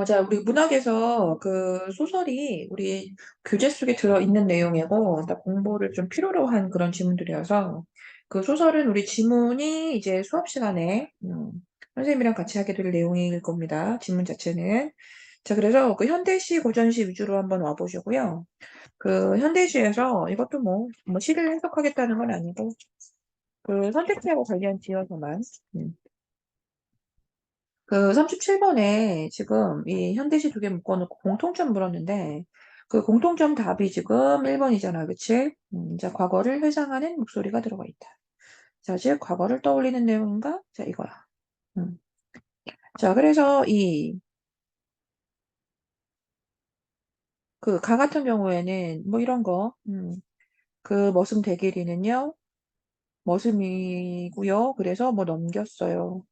자, 우리 문학에서 그 소설이 우리 교재 속에 들어있는 내용이고, 나 공부를 좀 필요로 한 그런 지문들이어서, 그 소설은 우리 지문이 이제 수업 시간에, 선생님이랑 같이 하게 될 내용일 겁니다. 지문 자체는. 자, 그래서 그 현대시, 고전시 위주로 한번 와보시고요. 그 현대시에서 이것도 뭐 시를 해석하겠다는 건 아니고, 그 선택지하고 관련 지어서만, 그 37번에 지금 이 현대시 두 개 묶어놓고 공통점 물었는데 그 공통점 답이 지금 1번이잖아. 그치? 자, 과거를 회상하는 목소리가 들어가 있다. 자, 즉 과거를 떠올리는 내용인가? 자, 이거야. 음. 자, 그래서 이 그 가 같은 경우에는 뭐 이런 거 그 머슴 대길이는요. 머슴이고요. 그래서 뭐 넘겼어요.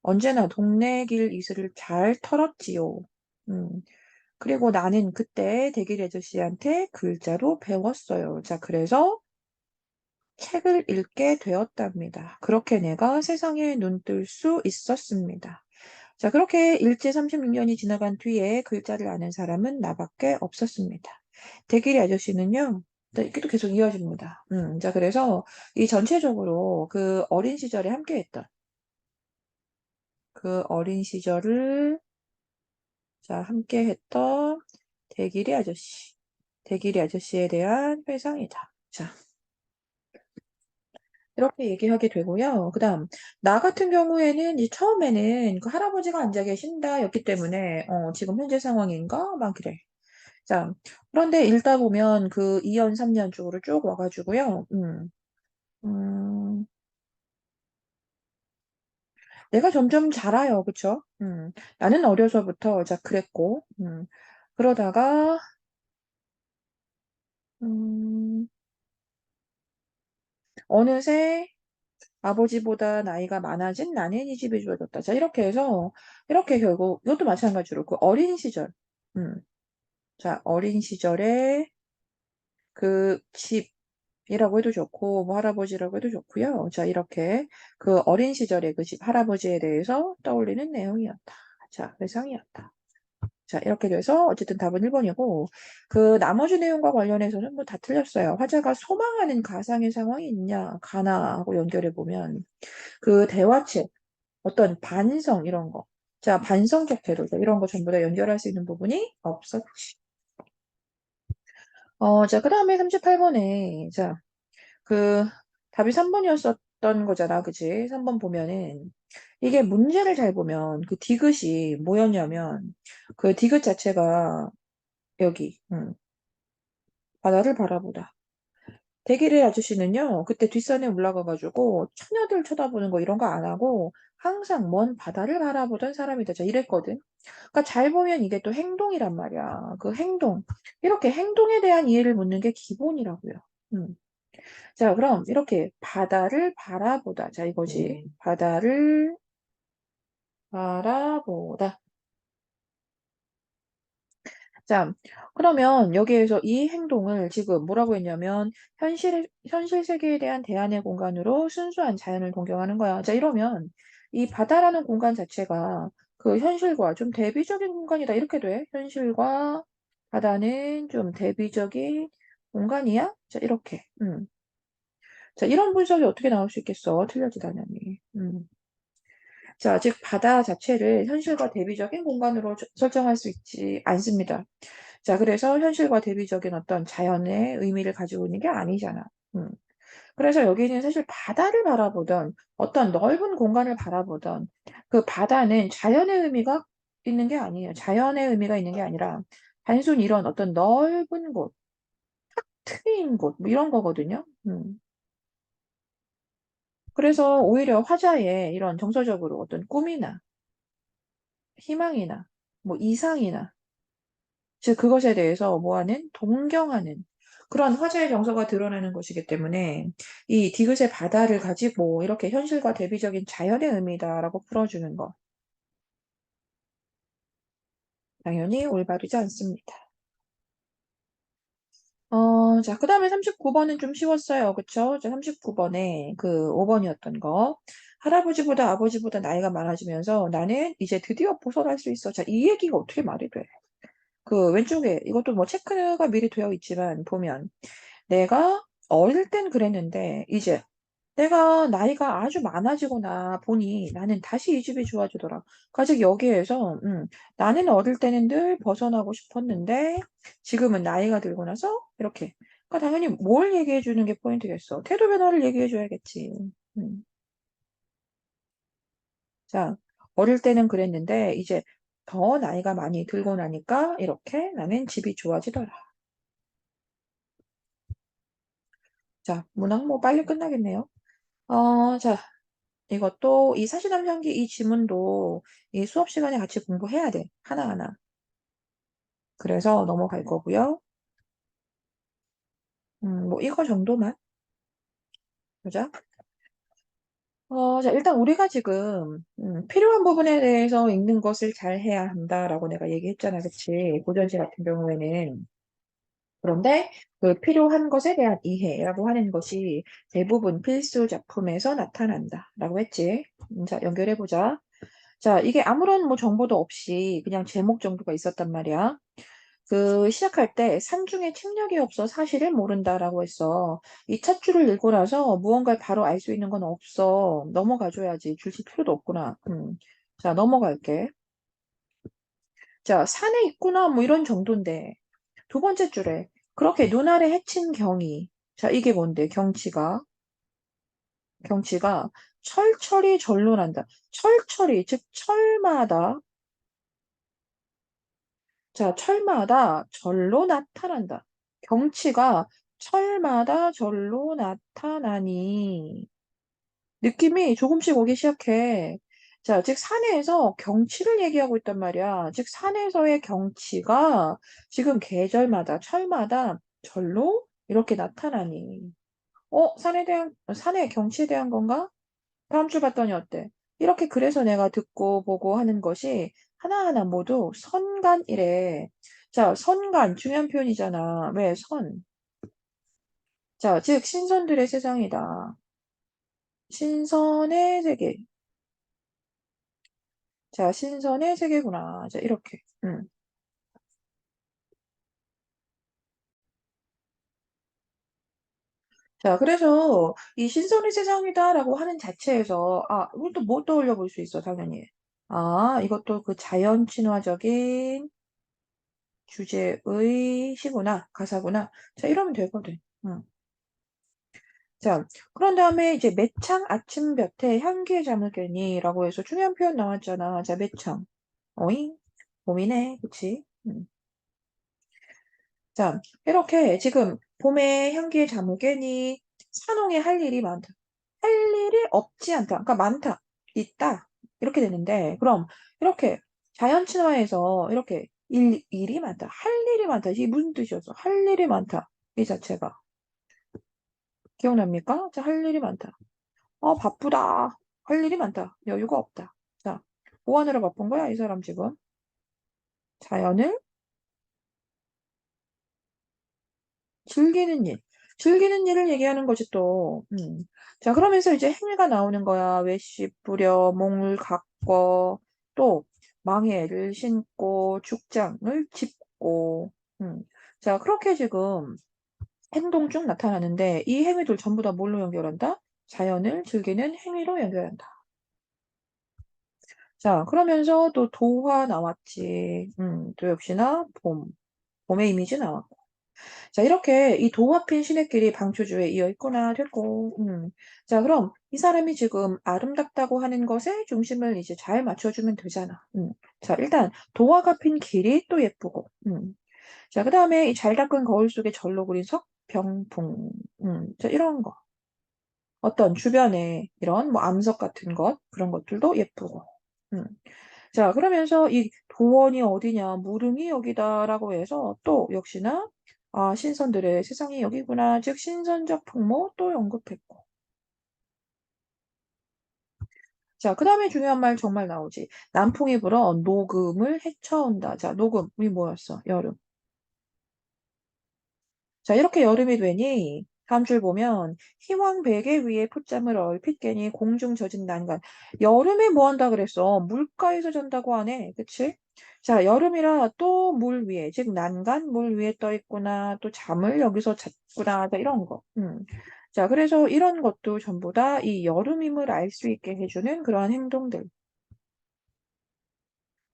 언제나 동네 길 이슬을 잘 털었지요. 음. 그리고 나는 그때 대길 아저씨한테 글자로 배웠어요. 자, 그래서 책을 읽게 되었답니다. 그렇게 내가 세상에 눈뜰 수 있었습니다. 자, 그렇게 일제 36년이 지나간 뒤에 글자를 아는 사람은 나밖에 없었습니다. 대길이 아저씨는요, 이렇게 또 계속 이어집니다. 자, 그래서 이 전체적으로 그 어린 시절에 함께 했던 그 어린 시절을 자, 함께 했던 대길이 아저씨. 대길이 아저씨에 대한 회상이다. 자, 이렇게 얘기하게 되고요. 그 다음, 나 같은 경우에는 이 처음에는 그 할아버지가 앉아 계신다 였기 때문에, 지금 현재 상황인가? 막 그래. 자, 그런데 읽다 보면 그 2년, 3년 쪽으로 쭉 와가지고요. 음, 내가 점점 자라요. 그쵸? 나는 어려서부터, 자, 그랬고, 그러다가, 음, 어느새 아버지보다 나이가 많아진 나는 이 집이 좋아졌다. 자, 이렇게 해서, 이렇게 결국, 이것도 마찬가지로 그 어린 시절, 음, 자, 어린 시절에 그 집이라고 해도 좋고, 뭐 할아버지라고 해도 좋고요. 자, 이렇게 그 어린 시절의 그 집 할아버지에 대해서 떠올리는 내용이었다. 자, 회상이었다. 자, 이렇게 돼서 어쨌든 답은 1번이고, 그 나머지 내용과 관련해서는 뭐 다 틀렸어요. 화자가 소망하는 가상의 상황이 있냐, 가나 하고 연결해 보면, 그 대화책, 어떤 반성 이런 거. 자, 반성적 태도 이런 거 전부 다 연결할 수 있는 부분이 없었지. 자, 그다음에 38번에 자, 그 답이 3번이었었던 거잖아. 그치? 3번 보면은 이게 문제를 잘 보면 그 디귿이 뭐였냐면 그 디귿 자체가 여기 바다를 바라보다. 대길의 아저씨는요, 그때 뒷산에 올라가가지고 처녀들 쳐다보는 거 이런 거 안 하고 항상 먼 바다를 바라보던 사람이다. 자, 이랬거든. 그러니까 잘 보면 이게 또 행동이란 말이야. 그 행동. 이렇게 행동에 대한 이해를 묻는 게 기본이라고요. 음. 자, 그럼 이렇게 바다를 바라보다. 자, 이거지. 바다를 바라보다. 자, 그러면 여기에서 이 행동을 지금 뭐라고 했냐면 현실 세계에 대한 대안의 공간으로 순수한 자연을 동경하는 거야. 자, 이러면 이 바다라는 공간 자체가 그 현실과 좀 대비적인 공간이다. 이렇게 돼. 현실과 바다는 좀 대비적인 공간이야? 자, 이렇게. 자, 이런 분석이 어떻게 나올 수 있겠어? 틀려지 당연히. 자, 즉 바다 자체를 현실과 대비적인 공간으로 설정할 수 있지 않습니다. 자, 그래서 현실과 대비적인 어떤 자연의 의미를 가지고 있는 게 아니잖아. 음. 그래서 여기는 사실 바다를 바라보던 어떤 넓은 공간을 바라보던 그 바다는 자연의 의미가 있는 게 아니에요. 자연의 의미가 있는 게 아니라 단순히 이런 어떤 넓은 곳, 트인 곳, 뭐 이런 거거든요. 그래서 오히려 화자의 이런 정서적으로 어떤 꿈이나 희망이나 뭐 이상이나 즉 그것에 대해서 뭐하는 동경하는 그런 화자의 정서가 드러나는 것이기 때문에 이 디귿의 바다를 가지고 이렇게 현실과 대비적인 자연의 의미다라고 풀어주는 것 당연히 올바르지 않습니다. 자, 그 다음에 39번은 좀 쉬웠어요. 그쵸? 자, 39번에 그 5번이었던 거. 할아버지보다 아버지보다 나이가 많아지면서 나는 이제 드디어 벗어날 수 있어. 자, 이 얘기가 어떻게 말이 돼? 그 왼쪽에 이것도 뭐 체크가 미리 되어 있지만 보면 내가 어릴 땐 그랬는데 이제 내가 나이가 아주 많아지거나 보니 나는 다시 이 집이 좋아지더라. 가즉 여기에서 나는 어릴 때는 늘 벗어나고 싶었는데 지금은 나이가 들고 나서 이렇게. 그러니까 당연히 뭘 얘기해 주는 게 포인트겠어. 태도 변화를 얘기해 줘야겠지. 음. 자, 어릴 때는 그랬는데 이제 더 나이가 많이 들고 나니까 이렇게 나는 집이 좋아지더라. 자, 문학 뭐 빨리 끝나겠네요. 자, 이것도 이 사시남향기 이 지문도 이 수업 시간에 같이 공부해야 돼. 하나하나. 그래서 넘어갈 거고요. 뭐 이거 정도만 보자. 자, 일단 우리가 지금 필요한 부분에 대해서 읽는 것을 잘 해야 한다라고 내가 얘기했잖아. 그치? 고전시 같은 경우에는. 그런데 그 필요한 것에 대한 이해라고 하는 것이 대부분 필수 작품에서 나타난다라고 했지. 자, 연결해 보자. 자, 이게 아무런 뭐 정보도 없이 그냥 제목 정도가 있었단 말이야. 그 시작할 때 산중에 책략이 없어 사실을 모른다라고 했어. 이 첫 줄을 읽고 나서 무언가를 바로 알 수 있는 건 없어. 넘어가줘야지. 줄칠 필요도 없구나. 자, 넘어갈게. 자, 산에 있구나. 뭐 이런 정도인데. 두 번째 줄에 그렇게 눈 아래 해친 경이. 자, 이게 뭔데? 경치가 철철이 절로 난다. 철철이, 즉 철마다 자, 철마다 절로 나타난다. 경치가 철마다 절로 나타나니. 느낌이 조금씩 오기 시작해. 자, 즉 산에서 경치를 얘기하고 있단 말이야. 즉 산에서의 경치가 지금 계절마다 철마다 절로 이렇게 나타나니. 산의 경치에 대한 건가? 다음 주 봤더니 어때? 이렇게 그래서 내가 듣고 보고 하는 것이 하나하나 모두 선간이래. 자, 선간 중요한 표현이잖아. 왜 선? 자, 즉 신선들의 세상이다. 신선의 세계. 자, 신선의 세계구나. 자, 이렇게. 자, 그래서 이 신선의 세상이다라고 하는 자체에서 이걸 또 뭐 떠올려 볼 수 있어, 당연히. 이것도 그 자연 친화적인 주제의 시구나, 가사구나. 자, 이러면 되거든. 자, 그런 다음에 이제 매창 아침볕에 향기의 잠을 깨니라고 해서 중요한 표현 나왔잖아. 자, 매창. 어잉? 봄이네. 그치? 자, 이렇게 지금 봄에 향기의 잠을 깨니 산홍에 할 일이 많다. 할 일이 없지 않다. 그러니까 많다. 있다. 이렇게 되는데, 그럼 이렇게 자연 친화에서 이렇게 일이 많다. 할 일이 많다. 이게 무슨 뜻이었어? 할 일이 많다. 이 자체가. 기억납니까? 자, 할 일이 많다. 바쁘다. 할 일이 많다. 여유가 없다. 자, 뭐 하느라 바쁜 거야, 이 사람 지금? 자연을 즐기는 일. 즐기는 일을 얘기하는 거지 또. 자, 그러면서 이제 행위가 나오는 거야. 외씨 뿌려, 몽을 가꿔, 또 망해를 신고, 죽장을 짚고. 음. 자, 그렇게 지금 행동 중 나타나는데 이 행위들 전부 다 뭘로 연결한다? 자연을 즐기는 행위로 연결한다. 자, 그러면서 또 도화 나왔지. 또 역시나 봄의 이미지 나왔고. 자, 이렇게 이 도화핀 시냇길이 방초주에 이어 있구나 됐고. 자, 그럼 이 사람이 지금 아름답다고 하는 것에 중심을 이제 잘 맞춰주면 되잖아. 자, 일단 도화가 핀 길이 또 예쁘고. 자, 그 다음에 이 잘 닦은 거울 속에 절로 그린 석병풍. 자, 이런 거. 어떤 주변에 이런 뭐 암석 같은 것, 그런 것들도 예쁘고. 음. 자, 그러면서 이 도원이 어디냐, 무릉이 여기다라고 해서 또 역시나 신선들의 세상이 여기구나. 즉 신선적 풍모 또 언급했고. 자, 그 다음에 중요한 말 정말 나오지. 남풍이 불어 녹음을 헤쳐온다. 자, 녹음이 뭐였어? 여름. 자, 이렇게 여름이 되니 다음 줄 보면 희왕 베개 위에 풋잠을 얼핏 깨니 공중 젖은 난간. 여름에 뭐 한다 그랬어? 물가에서 잔다고 하네. 그치? 자, 여름이라 또 물 위에, 즉 난간 물 위에 떠 있구나. 또 잠을 여기서 잤구나. 자, 이런 거. 자, 그래서 이런 것도 전부 다 이 여름임을 알 수 있게 해주는 그러한 행동들.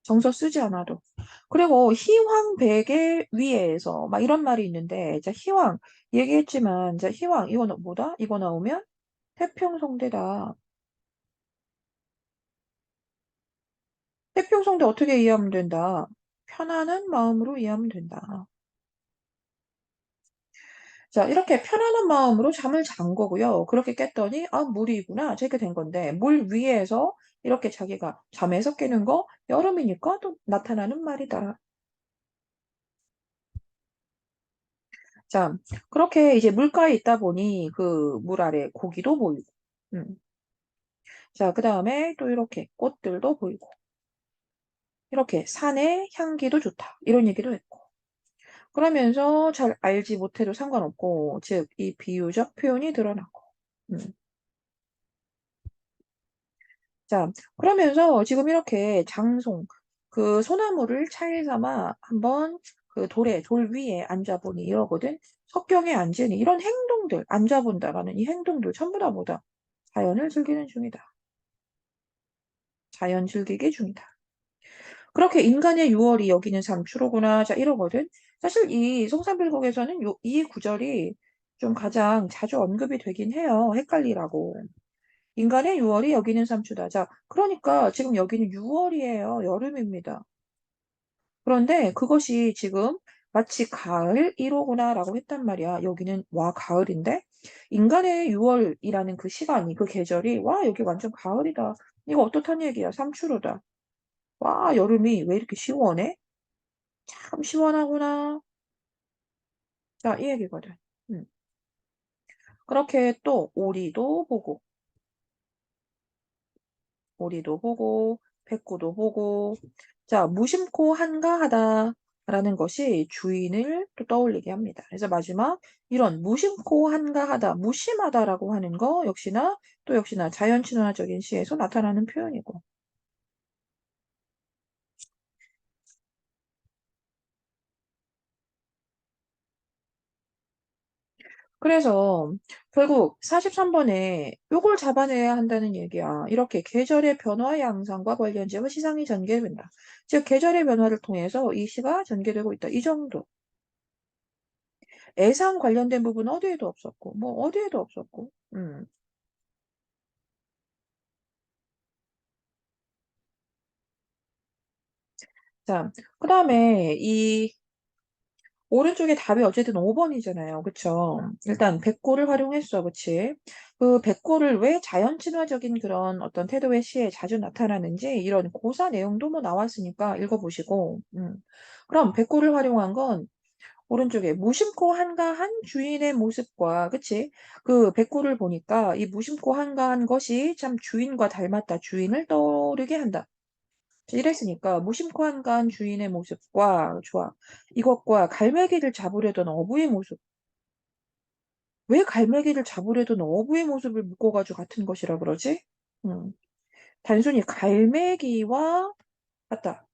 정서 쓰지 않아도. 그리고 희왕 베개 위에서 막 이런 말이 있는데, 자, 희왕 얘기했지만, 자, 희왕 이거는 뭐다? 이거 나오면 태평성대다. 태평성대 어떻게 이해하면 된다? 편안한 마음으로 이해하면 된다. 자, 이렇게 편안한 마음으로 잠을 잔 거고요. 그렇게 깼더니, 아, 물이구나. 저렇게 된 건데, 물 위에서 이렇게 자기가 잠에서 깨는 거, 여름이니까 또 나타나는 말이다. 자, 그렇게 이제 물가에 있다 보니 그 물 아래 고기도 보이고, 음. 자, 그 다음에 또 이렇게 꽃들도 보이고, 이렇게 산의 향기도 좋다. 이런 얘기도 했고. 그러면서 잘 알지 못해도 상관없고, 즉, 이 비유적 표현이 드러나고. 음. 자, 그러면서 지금 이렇게 장송, 그 소나무를 차일 삼아 한번 그 돌 위에 앉아보니 이러거든. 석경에 앉으니 이런 행동들, 앉아본다라는 이 행동들 전부 다 뭐다? 자연을 즐기는 중이다. 자연 즐기기 중이다. 그렇게 인간의 유월이 여기는 삼추로구나. 자, 이러거든. 사실 이 송산빌곡에서는 이 구절이 좀 가장 자주 언급이 되긴 해요. 헷갈리라고. 인간의 유월이 여기는 삼추다. 자, 그러니까 지금 여기는 유월이에요. 여름입니다. 그런데 그것이 지금 마치 가을 1호구나라고 했단 말이야. 여기는 와 가을인데 인간의 6월이라는 그 시간이 그 계절이 와 여기 완전 가을이다. 이거 어떻단 얘기야? 삼추로다. 와 여름이 왜 이렇게 시원해? 참 시원하구나. 자, 이 얘기거든. 음. 그렇게 또 오리도 보고 백구도 보고 자 무심코 한가하다라는 것이 주인을 또 떠올리게 합니다. 그래서 마지막 이런 무심코 한가하다, 무심하다라고 하는 거 역시나 또 역시나 자연친화적인 시에서 나타나는 표현이고. 그래서 결국 43번에 요걸 잡아내야 한다는 얘기야. 이렇게 계절의 변화 양상과 관련지어 시상이 전개된다. 즉 계절의 변화를 통해서 이 시가 전개되고 있다. 이 정도. 애상 관련된 부분은 어디에도 없었고, 뭐 어디에도 없었고. 자, 그 다음에 이 오른쪽에 답이 어쨌든 5번이잖아요. 그쵸? 일단 백고를 활용했어. 그치? 그 백고를 왜 자연 친화적인 그런 어떤 태도의 시에 자주 나타나는지 이런 고사 내용도 뭐 나왔으니까 읽어보시고. 그럼 백고를 활용한 건 오른쪽에 무심코 한가한 주인의 모습과 그치? 그 백구를 보니까 이 무심코 한가한 것이 참 주인과 닮았다. 주인을 떠오르게 한다. 이랬으니까 무심코 한가한 주인의 모습과 좋아. 이것과 갈매기를 잡으려던 어부의 모습. 왜 갈매기를 잡으려던 어부의 모습을 묶어가지고 같은 것이라 그러지? 음, 단순히 갈매기와 같다.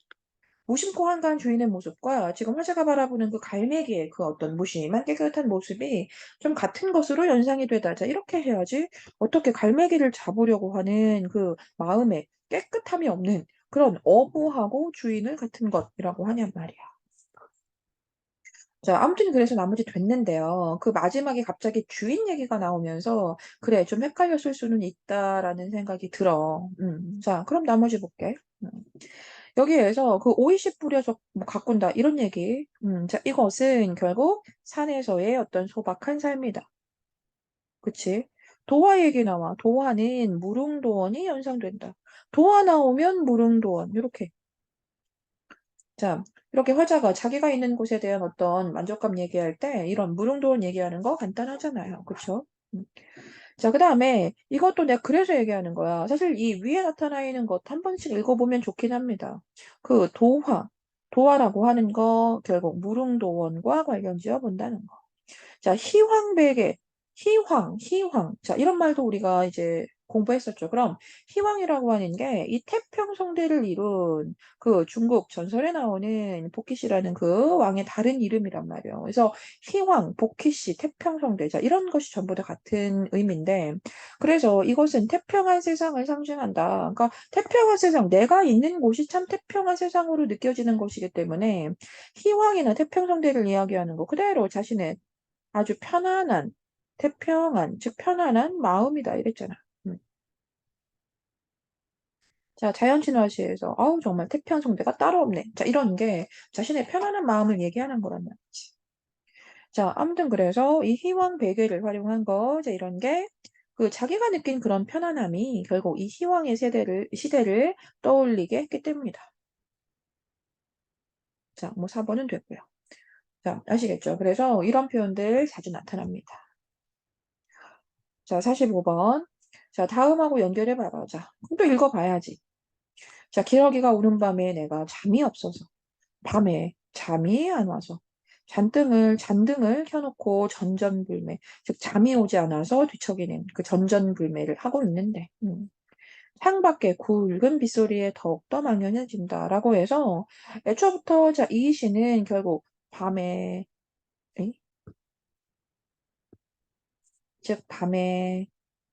무심코 한가한 주인의 모습과 지금 화제가 바라보는 그 갈매기의 그 어떤 무심한 깨끗한 모습이 좀 같은 것으로 연상이 되다. 자, 이렇게 해야지 어떻게 갈매기를 잡으려고 하는 그 마음에 깨끗함이 없는 그런 어부하고 주인을 같은 것이라고 하냔 말이야. 자, 아무튼 그래서 나머지 됐는데요. 그 마지막에 갑자기 주인 얘기가 나오면서 그래, 좀 헷갈렸을 수는 있다라는 생각이 들어. 자, 그럼 나머지 볼게. 여기에서 그 오이씨 뿌려서 뭐 가꾼다 이런 얘기. 자, 이것은 결국 산에서의 어떤 소박한 삶이다. 그치? 도화 얘기 나와. 도화는 무릉도원이 연상된다. 도화 나오면 무릉도원. 이렇게. 자, 이렇게 화자가 자기가 있는 곳에 대한 어떤 만족감 얘기할 때 이런 무릉도원 얘기하는 거 간단하잖아요. 그쵸? 음. 자, 그 다음에 이것도 내가 그래서 얘기하는 거야. 사실 이 위에 나타나 있는 것 한 번씩 읽어보면 좋긴 합니다. 그 도화라고 하는 거 결국 무릉도원과 관련 지어 본다는 거. 자, 희황배계. 희황, 희황. 자, 이런 말도 우리가 이제 공부했었죠. 그럼 희황이라고 하는 게 이 태평성대를 이룬 그 중국 전설에 나오는 복희씨라는 그 왕의 다른 이름이란 말이에요. 그래서 희황, 복희씨, 태평성대. 자, 이런 것이 전부 다 같은 의미인데, 그래서 이것은 태평한 세상을 상징한다. 그러니까 태평한 세상, 내가 있는 곳이 참 태평한 세상으로 느껴지는 것이기 때문에 희황이나 태평성대를 이야기하는 거 그대로 자신의 아주 편안한, 태평한, 즉 편안한 마음이다 이랬잖아. 음. 자, 자연친화시에서 아우 정말 태평성대가 따로 없네. 자, 이런 게 자신의 편안한 마음을 얘기하는 거란 말이지. 자, 아무튼 그래서 이 희왕 베개를 활용한 거, 자, 이런 게 그 자기가 느낀 그런 편안함이 결국 이 희왕의 시대를 떠올리게 했기 때문이다. 자, 뭐 4번은 됐고요. 자, 아시겠죠? 그래서 이런 표현들 자주 나타납니다. 자, 45번. 자, 다음하고 연결해 봐봐. 자, 그럼 또 읽어봐야지. 자, 기러기가 오는 밤에 내가 잠이 없어서, 밤에 잠이 안 와서, 잔등을 켜놓고 전전불매, 즉, 잠이 오지 않아서 뒤척이는 그 전전불매를 하고 있는데, 창밖에 굵은 빗소리에 더욱더 망연해진다라고 해서, 애초부터 자, 이 시는 결국 밤에, 에? 즉, 밤에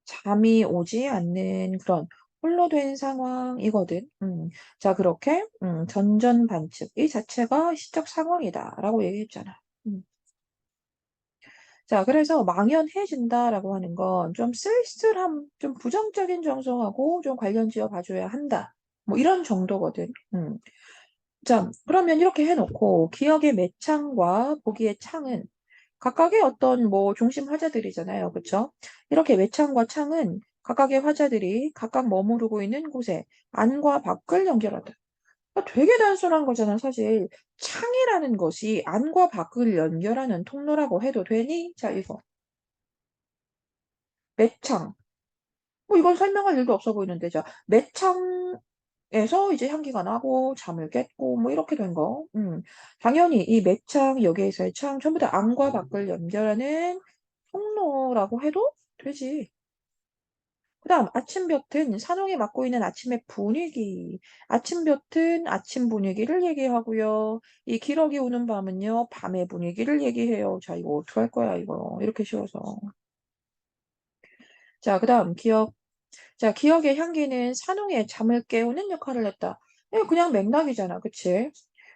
잠이 오지 않는 그런 홀로 된 상황이거든. 자, 그렇게 전전반측 이 자체가 시적 상황이다라고 얘기했잖아. 음. 자, 그래서 망연해진다라고 하는 건 좀 쓸쓸함, 좀 부정적인 정서하고 좀 관련 지어 봐줘야 한다. 뭐 이런 정도거든. 자, 그러면 이렇게 해놓고 기억의 매창과 보기의 창은 각각의 어떤 뭐 중심 화자들이잖아요. 그쵸? 이렇게 매창과 창은 각각의 화자들이 각각 머무르고 있는 곳에 안과 밖을 연결한다. 되게 단순한 거잖아, 사실. 창이라는 것이 안과 밖을 연결하는 통로라고 해도 되니? 자, 이거. 매창. 뭐 이건 설명할 일도 없어 보이는데, 자, 매창에서 이제 향기가 나고 잠을 깼고 뭐 이렇게 된 거. 당연히 이 매창, 여기에서의 창 전부 다 안과 밖을 연결하는 통로라고 해도 되지. 그다음 아침볕은 산홍이 맡고 있는 아침의 분위기. 아침볕은 아침 분위기를 얘기하고요. 이 기러기 오는 밤은요, 밤의 분위기를 얘기해요. 자, 이거 어떡할 거야, 이거. 이렇게 쉬워서. 자, 그다음 기억. 자, 기억의 향기는 산홍의 잠을 깨우는 역할을 했다. 이거 그냥 맥락이잖아. 그치?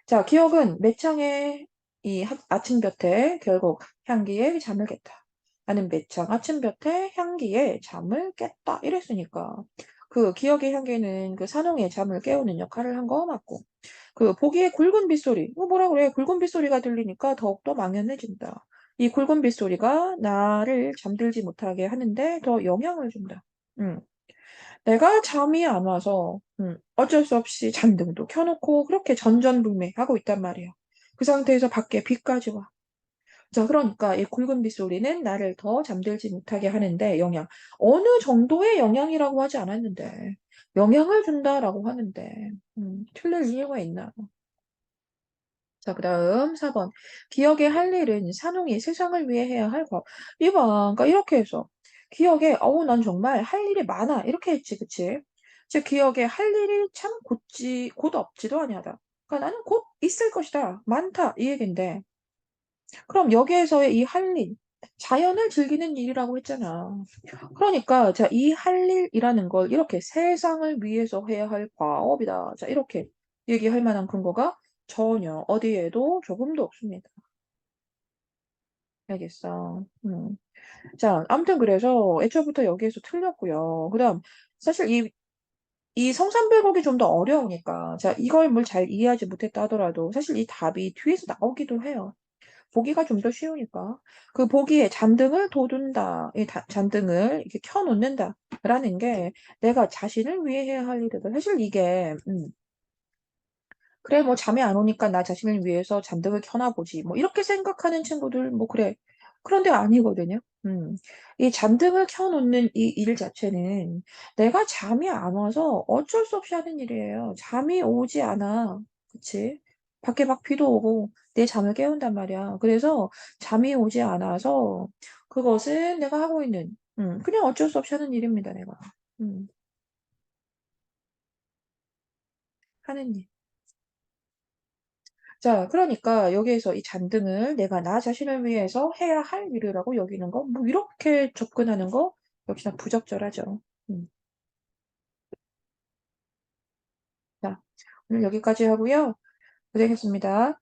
자, 기억은 매창의 이 아침볕에 결국 향기에 잠을 깼다. 나는 매창 아침볕에 향기에 잠을 깼다. 이랬으니까. 그 기억의 향기는 그 산홍의 잠을 깨우는 역할을 한 거 맞고. 그 보기에 굵은 빗소리. 이거 뭐라 그래? 굵은 빗소리가 들리니까 더욱더 망연해진다. 이 굵은 빗소리가 나를 잠들지 못하게 하는데 더 영향을 준다. 음. 내가 잠이 안 와서 어쩔 수 없이 잔등도 켜놓고 그렇게 전전불매하고 있단 말이야. 그 상태에서 밖에 비까지 와. 자, 그러니까 이 굵은 빗소리는 나를 더 잠들지 못하게 하는데 어느 정도의 영향이라고 하지 않았는데 영향을 준다라고 하는데 틀릴 이유가 있나? 자, 그다음 4번. 기억의 할 일은 산웅이 세상을 위해 해야 할 것. 이봐, 그러니까 이렇게 해서 기억에 난 정말 할 일이 많아 이렇게 했지, 그치? 즉 기억에 할 일이 참 곧 없지도 아니하다. 그러니까 나는 곧 있을 것이다, 많다 이 얘긴데. 그럼 여기에서의 이 할 일, 자연을 즐기는 일이라고 했잖아. 그러니까 자, 이 할 일이라는 걸 이렇게 세상을 위해서 해야 할 과업이다. 자, 이렇게 얘기할 만한 근거가 전혀 어디에도 조금도 없습니다. 알겠어. 자, 아무튼 그래서 애초부터 여기에서 틀렸고요. 그다음 사실 이 성삼별곡이 좀 더 어려우니까 자, 이걸 뭘 잘 이해하지 못했다 하더라도 사실 이 답이 뒤에서 나오기도 해요. 보기가 좀 더 쉬우니까. 그 보기에 잔등을 돋운다. 이 잔등을 이렇게 켜놓는다. 라는 게 내가 자신을 위해 해야 할 일이다. 사실 이게, 그래, 뭐 잠이 안 오니까 나 자신을 위해서 잔등을 켜놔보지. 뭐 이렇게 생각하는 친구들, 뭐 그래. 그런데 아니거든요. 이 잔등을 켜놓는 이 일 자체는 내가 잠이 안 와서 어쩔 수 없이 하는 일이에요. 잠이 오지 않아. 그치? 밖에 막 비도 오고 내 잠을 깨운단 말이야. 그래서 잠이 오지 않아서 그것은 내가 하고 있는 그냥 어쩔 수 없이 하는 일입니다 내가. 음 하는 일. 자 그러니까 여기에서 이 잔등을 내가 나 자신을 위해서 해야 할 일이라고 여기는 거 뭐 이렇게 접근하는 거 역시나 부적절하죠. 음. 자 오늘 여기까지 하고요. 고생했습니다.